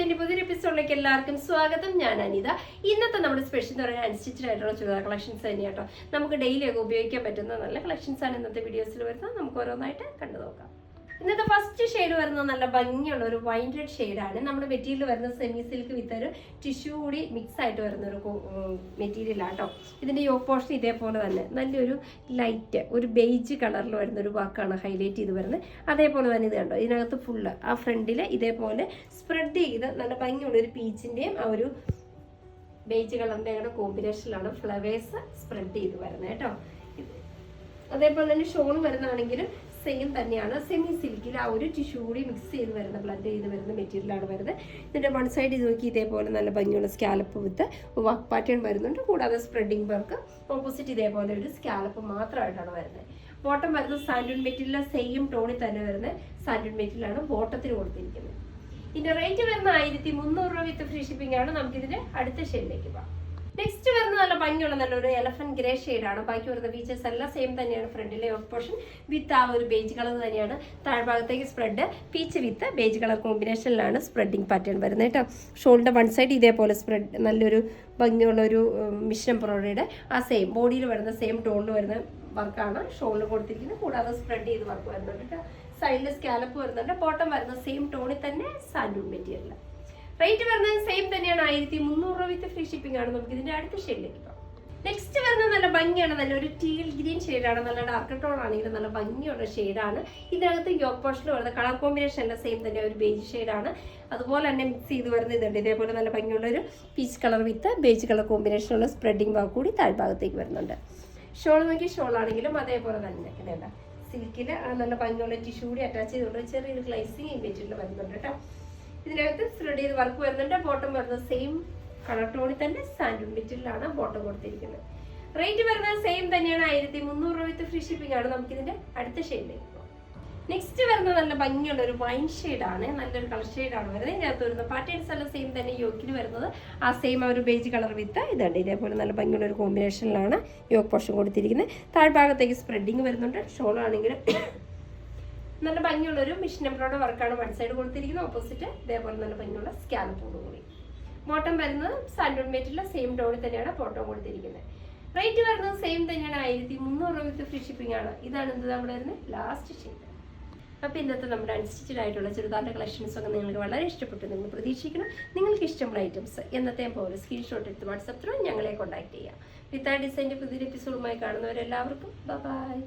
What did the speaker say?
ഡിസൈൻ്റെ പുതിയൊരു എപ്പിസോഡിലേക്ക് എല്ലാവർക്കും സ്വാഗതം. ഞാൻ അനിത. ഇന്നത്തെ നമ്മുടെ സ്പെഷ്യൽ എന്ന് പറയുന്നത് അൺസ്റ്റിച്ചഡ് ആയിട്ടുള്ള ചുരിദാർ കളക്ഷൻസ് തന്നെയാട്ടോ. നമുക്ക് ഡെയിലി ഒക്കെ ഉപയോഗിക്കാൻ പറ്റുന്ന നല്ല കളക്ഷൻസ് ആണ് ഇന്നത്തെ വീഡിയോസിൽ വരുന്നത്. നമുക്ക് ഓരോന്നായിട്ട് കണ്ടു നോക്കാം. ഇന്നത്തെ ഫസ്റ്റ് ഷെയ്ഡ് വരുന്നത് നല്ല ഭംഗിയുള്ള ഒരു വൈൻ റെഡ് ഷെയ്ഡാണ്. നമ്മുടെ മെറ്റീരിയൽ വരുന്നത് സെമി സിൽക്ക് വിത്ത് ഒരു ടിഷ്യൂ കൂടി മിക്സ് ആയിട്ട് വരുന്ന ഒരു മെറ്റീരിയലാട്ടോ. ഇതിൻ്റെ യോക്ക് പോർഷൻ ഇതേപോലെ തന്നെ നല്ലൊരു ലൈറ്റ് ഒരു ബേജ് കളറിൽ വരുന്ന ഒരു വാക്കാണ് ഹൈലൈറ്റ് ചെയ്ത് വരുന്നത്. അതേപോലെ തന്നെ ഇത് കണ്ടോ, ഇതിനകത്ത് ഫുള്ള് ആ ഫ്രണ്ടിൽ ഇതേപോലെ സ്പ്രെഡ് ചെയ്ത് നല്ല ഭംഗിയുള്ള ഒരു പീച്ചിൻ്റെയും ആ ഒരു ബേജ് കളറിൻ്റെ കൂടെ കോമ്പിനേഷനിലാണ് ഫ്ലവേഴ്സ് സ്പ്രെഡ് ചെയ്ത് വരുന്നത് കേട്ടോ. അതേപോലെ തന്നെ ഷോൾ വരുന്നതാണെങ്കിലും സെയിം തന്നെയാണ്. സെമി സിൽക്കിൽ ആ ഒരു ടിഷ്യൂ കൂടി മിക്സ് ചെയ്ത് വരുന്ന ബ്ലെൻഡ് ചെയ്ത് വരുന്ന മെറ്റീരിയലാണ് വരുന്നത്. ഇതിൻ്റെ വൺ സൈഡ് ഇത് നോക്കി ഇതേപോലെ നല്ല ഭംഗിയുള്ള സ്കാലപ്പ് വിത്ത് വർക്ക് പാറ്റേൺ വരുന്നുണ്ട്. കൂടാതെ സ്പ്രെഡിങ് വർക്ക് ഓപ്പോസിറ്റ് ഇതേപോലെ ഒരു സ്കാലപ്പ് മാത്രമായിട്ടാണ് വരുന്നത്. ബോട്ടം വരുന്നത് സാൻഡൂൺ മെറ്റീരിയൽ സെയിം ടോണിൽ തന്നെ വരുന്നത് സാൻഡൂൺ മെറ്റീരിയലാണ് ബോട്ടത്തിന് കൊടുത്തിരിക്കുന്നത്. ഇതിൻ്റെ റേറ്റ് വരുന്ന 1300 രൂപ വിത്ത് ഫ്രീ ഷിപ്പിംഗ് ആണ്. നമുക്കിതിൻ്റെ അടുത്ത ഷെയ്ഡിലേക്ക് പോകാം. നെക്സ്റ്റ് വരുന്ന നല്ല ഭംഗിയുള്ള നല്ലൊരു എലഫന്റ് ഗ്രേ ഷെയ്ഡാണ്. ബാക്കി വരുന്ന ഫീച്ചേഴ്സ് എല്ലാം സെയിം തന്നെയാണ്. ഫ്രണ്ടിലെ യോക്ക് പോർഷൻ വിത്ത് ആ ഒരു ബേജ് കളർ തന്നെയാണ്. താഴ്ഭാഗത്തേക്ക് spread peach with beige colour കോമ്പിനേഷനിലാണ് സ്പ്രെഡിങ് പാറ്റേൺ വരുന്നത് കേട്ടോ. ഷോളിൻ്റെ വൺ സൈഡ് ഇതേപോലെ സ്പ്രെഡ് നല്ലൊരു ഭംഗിയുള്ള ഒരു മിഷൻ എംബ്രോയിഡറിയുടെ ആ സെയിം ബോഡിയിൽ വരുന്ന സെയിം ടോണിൽ വരുന്ന വർക്കാണ് ഷോളിൽ കൊടുത്തിരിക്കുന്നത്. കൂടാതെ സ്പ്രെഡ് ചെയ്ത് വർക്ക് വരുന്നുണ്ട് കേട്ടോ. സൈഡിൽ സ്കാലപ്പ് വരുന്നുണ്ട്. ബോട്ടം വരുന്ന സെയിം ടോണിൽ തന്നെ സാൻഡൂൺ മെറ്റീരിയൽ. റേറ്റ് വരുന്നത് സെയിം തന്നെയാണ്. 1300 രൂപ വിത്ത് ഫ്രീ ഷിപ്പിംഗ് ആണ്. നമുക്ക് ഇതിന്റെ അടുത്ത ഷെയ്ഡിലേക്ക് പോകാം. നെക്സ്റ്റ് വരുന്നത് നല്ല ഭംഗിയാണ്. നല്ലൊരു ടീൽ ഗ്രീൻ ഷെയ്ഡാണ്. നല്ല ഡാർക്ക് ടോൺ ആണെങ്കിലും നല്ല ഭംഗിയുള്ള ഷെയ്ഡാണ്. ഇതിനകത്ത് യോക്ക് പോർഷനിൽ വരുന്ന കളർ കോമ്പിനേഷൻ എല്ലാം സെയിം തന്നെ ഒരു ബേജ് ഷെയ്ഡാണ്. അതുപോലെ തന്നെ മിക്സ് ചെയ്ത് വരുന്ന ഇതുണ്ട്. ഇതേപോലെ നല്ല ഭംഗിയുള്ള ഒരു peach colour with beige colour കോമ്പിനേഷനുള്ള സ്പ്രെഡിങ് വർക്ക് കൂടി താഴ്ഭാഗത്തേക്ക് വരുന്നുണ്ട്. ഷോൾ നോക്കി ഷോൾ ആണെങ്കിലും അതേപോലെ തന്നെ ഇതേണ്ട സിൽക്കിൽ നല്ല ഭംഗിയുള്ള ടിഷ്യൂ കൂടി അറ്റാച്ച് ചെയ്തുകൊണ്ട് ചെറിയൊരു ഗ്ലൈസിങ് മെറ്റീരിയൽ വരുന്നുണ്ട് കേട്ടോ. ഇതിനകത്ത് ത്രെഡ് ചെയ്ത് വർക്ക് വരുന്നുണ്ട്. ബോട്ടം വരുന്നത് സെയിം കളർ ടോണിൽ തന്നെ സാൻഡൂൺ മെറ്റീരിയലാണ് ബോട്ടം കൊടുത്തിരിക്കുന്നത്. റേറ്റ് വരുന്നത് സെയിം തന്നെയാണ്. 1300 രൂപ വിത്ത് ഫ്രീ ഷിപ്പിംഗ് ആണ്. നമുക്കിതിന്റെ അടുത്ത ഷെയ്ഡിലേക്ക് പോകാം. നെക്സ്റ്റ് വരുന്നത് നല്ല ഭംഗിയുള്ള ഒരു വൈൻ ഷെയ്ഡാണ്. നല്ലൊരു കളർ ഷെയ്ഡാണ് വരുന്നത്. ഇതിനകത്ത് വരുന്ന പാറ്റേൺസ് എല്ലാം സെയിം തന്നെ. യോക്കിൽ വരുന്നത് ആ സെയിം ആ ഒരു ബേജ് കളർ വിത്ത് ഇതുണ്ട്. ഇതേപോലെ നല്ല ഭംഗിയുള്ള ഒരു കോമ്പിനേഷനിലാണ് യോക്ക് പോർഷൻ കൊടുത്തിരിക്കുന്നത്. താഴ്ഭാഗത്തേക്ക് സ്പ്രെഡിങ് വരുന്നുണ്ട്. ഷോൾ ആണെങ്കിലും നല്ല ഭംഗിയുള്ളൊരു മിഷൻ എംബ്രോയിഡറി വർക്കാണ് വൺ സൈഡ് കൊടുത്തിരിക്കുന്നത്. ഓപ്പോസിറ്റ് ഇതേപോലെ നല്ല ഭംഗിയുള്ള സ്കാലപ്പോട് കൂടി. ബോട്ടം വരുന്നത് സാൻഡൂൺ മെറ്റീരിയൽ സെയിം ടോണിൽ തന്നെയാണ് ബോട്ടം കൊടുത്തിരിക്കുന്നത്. റേറ്റ് വരുന്നത് സെയിം തന്നെയാണ്. 1300 രൂപ വിത്ത് ഫ്രീ ഷിപ്പിംഗ് ആണ്. ഇതാണ് എന്ത് നമ്മുടെ വരുന്നത് ലാസ്റ്റ് ഷെയ്ഡ്. അപ്പോൾ ഇന്നത്തെ നമ്മുടെ അൺസ്റ്റിച്ചഡ് ആയിട്ടുള്ള ചുരിദാറിൻ്റെ കളക്ഷൻസ് ഒക്കെ നിങ്ങൾക്ക് വളരെ ഇഷ്ടപ്പെട്ടു നിങ്ങൾ പ്രതീക്ഷിക്കണം. നിങ്ങൾക്ക് ഇഷ്ടമുള്ള ഐറ്റംസ് എന്നത്തെ പോലെ സ്ക്രീൻഷോട്ട് എടുത്ത് വാട്സപ്പ് ത്രൂ ഞങ്ങളെ കോൺടാക്ട് ചെയ്യാം. വിത്ത് ഡിസൈൻ്റെ പുതിയൊരു എപ്പിസോഡുമായി കാണുന്നവരെല്ലാവർക്കും ബൈ.